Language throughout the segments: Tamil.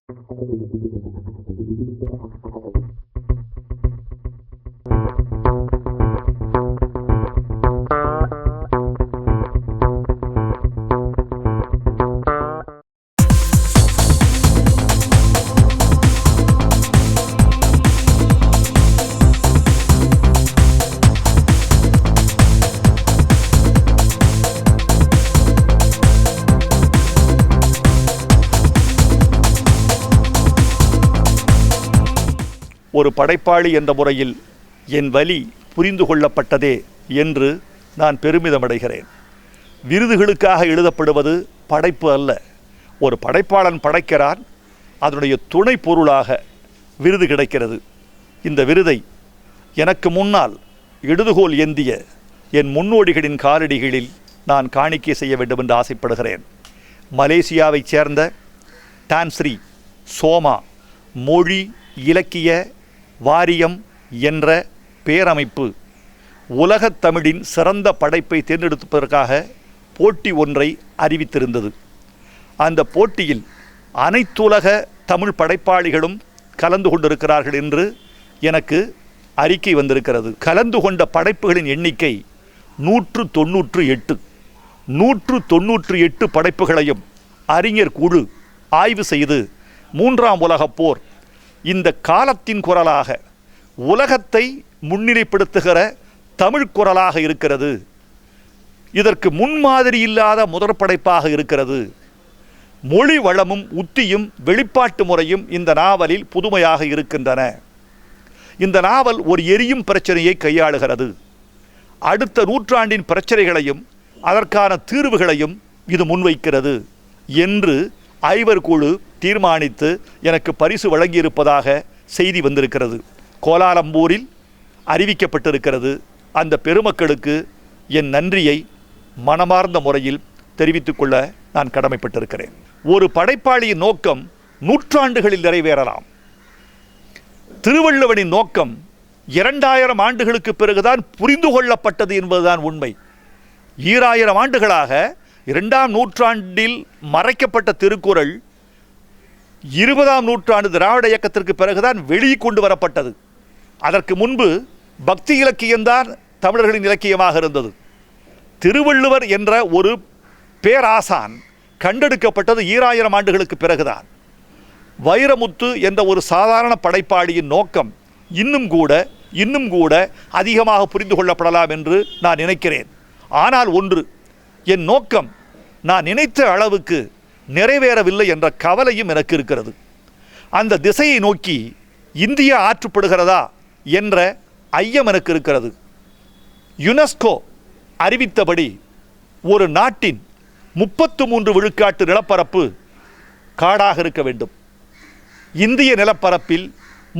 ஒரு படைப்பாளி என்ற முறையில் என் வலி புரிந்து கொள்ளப்பட்டதே என்று நான் பெருமிதமடைகிறேன். விருதுகளுக்காக எழுதப்படுவது படைப்பு அல்ல. ஒரு படைப்பாளன் படைக்கிறான், அதனுடைய துணை பொருளாக விருது கிடைக்கிறது. இந்த விருதை எனக்கு முன்னால் எழுதுகோல் ஏந்திய என் முன்னோடிகளின் காலடிகளில் நான் காணிக்கை செய்ய வேண்டும் என்று ஆசைப்படுகிறேன். மலேசியாவைச் சேர்ந்த டான் ஸ்ரீ சோமா மொழி இலக்கிய வாரியம் என்ற பேரமைப்பு உலகத் தமிழின் சிறந்த படைப்பை தேர்ந்தெடுப்பதற்காக போட்டி ஒன்றை அறிவித்திருந்தது. அந்த போட்டியில் அனைத்துலக தமிழ் படைப்பாளிகளும் கலந்து கொண்டிருக்கிறார்கள் என்று எனக்கு அறிக்கை வந்திருக்கிறது. கலந்து கொண்ட படைப்புகளின் எண்ணிக்கை 198. 198 படைப்புகளையும் அறிஞர் குழு ஆய்வு செய்து 3ஆம் உலகப் போர் இந்த காலத்தின் குரலாக உலகத்தை முன்னிலைப்படுத்துகிற தமிழ் குரலாக இருக்கிறது, இதற்கு முன்மாதிரி இல்லாத முதற் படைப்பாக இருக்கிறது, மொழி வளமும் உத்தியும் வெளிப்பாட்டு முறையும் இந்த நாவலில் புதுமையாக இருக்கின்றன, இந்த நாவல் ஒரு எரியும் பிரச்சனையை கையாளுகிறது, அடுத்த நூற்றாண்டின் பிரச்சனைகளையும் அதற்கான தீர்வுகளையும் இது முன்வைக்கிறது என்று ஐவர் குழு தீர்மானித்து எனக்கு பரிசு வழங்கியிருப்பதாக செய்தி வந்திருக்கிறது. கோலாலம்பூரில் அறிவிக்கப்பட்டிருக்கிறது. அந்த பெருமக்களுக்கு என் நன்றியை மனமார்ந்த முறையில் தெரிவித்துக்கொள்ள நான் கடமைப்பட்டிருக்கிறேன். ஒரு படைப்பாளியின் நோக்கம் நூற்றாண்டுகளில் நிறைவேறலாம். திருவள்ளுவனின் நோக்கம் 2000 ஆண்டுகளுக்கு பிறகுதான் புரிந்து கொள்ளப்பட்டது என்பதுதான் உண்மை. 2000 ஆண்டுகளாக 2ஆம் நூற்றாண்டில் மறைக்கப்பட்ட திருக்குறள் 20ஆம் நூற்றாண்டு திராவிட இயக்கத்திற்கு பிறகுதான் வெளியே கொண்டு வரப்பட்டது. அதற்கு முன்பு பக்தி இலக்கியம்தான் தமிழர்களின் இலக்கியமாக இருந்தது. திருவள்ளுவர் என்ற ஒரு பேராசான் கண்டெடுக்கப்பட்டது 2000 ஆண்டுகளுக்கு பிறகுதான். வைரமுத்து என்ற ஒரு சாதாரண படைப்பாளியின் நோக்கம் இன்னும் கூட அதிகமாக புரிந்து கொள்ளப்படலாம் என்று நான் நினைக்கிறேன். ஆனால் ஒன்று, என் நோக்கம் நான் நினைத்த அளவுக்கு நிறைவேறவில்லை என்ற கவலையும் எனக்கு இருக்கிறது. அந்த திசையை நோக்கி இந்தியா ஆற்றுப்படுகிறதா என்ற ஐயம் எனக்கு இருக்கிறது. யுனெஸ்கோ அறிவித்தபடி ஒரு நாட்டின் 33 விழுக்காட்டு நிலப்பரப்பு காடாக இருக்க வேண்டும். இந்திய நிலப்பரப்பில்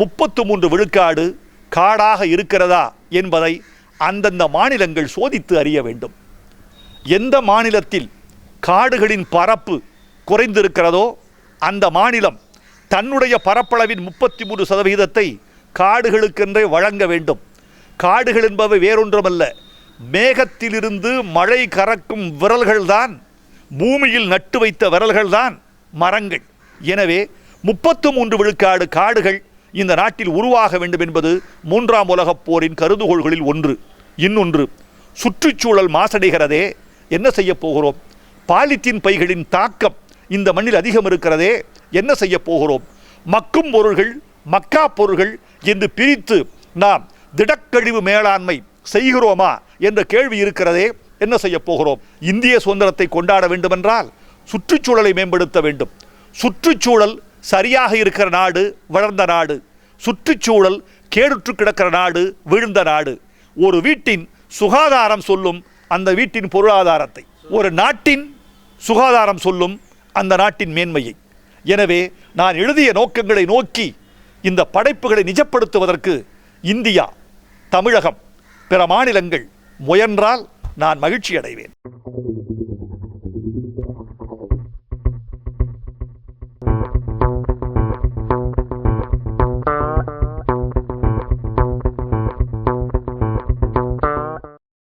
33 விழுக்காடு காடாக இருக்கிறதா என்பதை அந்தந்த மாநிலங்கள் சோதித்து அறிய வேண்டும். எந்த மாநிலத்தில் காடுகளின் பரப்பு குறைந்திருக்கிறதோ அந்த மாநிலம் தன்னுடைய பரப்பளவின் 33% காடுகளுக்கென்றே வழங்க வேண்டும். காடுகள் என்பவை வேறொன்றுமல்ல, மேகத்திலிருந்து மழை கறக்கும் விரல்கள்தான், பூமியில் நட்டு வைத்த விரல்கள்தான் மரங்கள். எனவே 33 விழுக்காடு காடுகள் இந்த நாட்டில் உருவாக வேண்டும் என்பது 3ஆம் உலகப் போரின் கருதுகோள்களில் ஒன்று. இன்னொன்று, சுற்றுச்சூழல் மாசடைகிறதே, என்ன செய்ய போகிறோம்? பாலித்தீன் பைகளின் தாக்கம் இந்த மண்ணில் அதிகம் இருக்கிறதே, என்ன செய்ய போகிறோம்? மக்கும் பொருள்கள் மக்கா பொருள்கள் என்று பிரித்து நாம் திடக்கழிவு மேலாண்மை செய்கிறோமா என்ற கேள்வி இருக்கிறதே, என்ன செய்ய போகிறோம்? இந்திய சுதந்திரத்தை கொண்டாட வேண்டுமென்றால் சுற்றுச்சூழலை மேம்படுத்த வேண்டும். சுற்றுச்சூழல் சரியாக இருக்கிற நாடு வளர்ந்த நாடு, சுற்றுச்சூழல் கேடுற்று கிடக்கிற நாடு விழுந்த நாடு. ஒரு வீட்டின் சுகாதாரம் சொல்லும் அந்த வீட்டின் பொருளாதாரத்தை, ஒரு நாட்டின் சுகாதாரம் சொல்லும் அந்த நாட்டின் மேன்மையை. எனவே நான் எழுதிய நோக்கங்களை நோக்கி இந்த படைப்புகளை நிஜப்படுத்துவதற்கு இந்தியா, தமிழகம், பிற மாநிலங்கள் முயன்றால் நான் மகிழ்ச்சி அடைவேன்.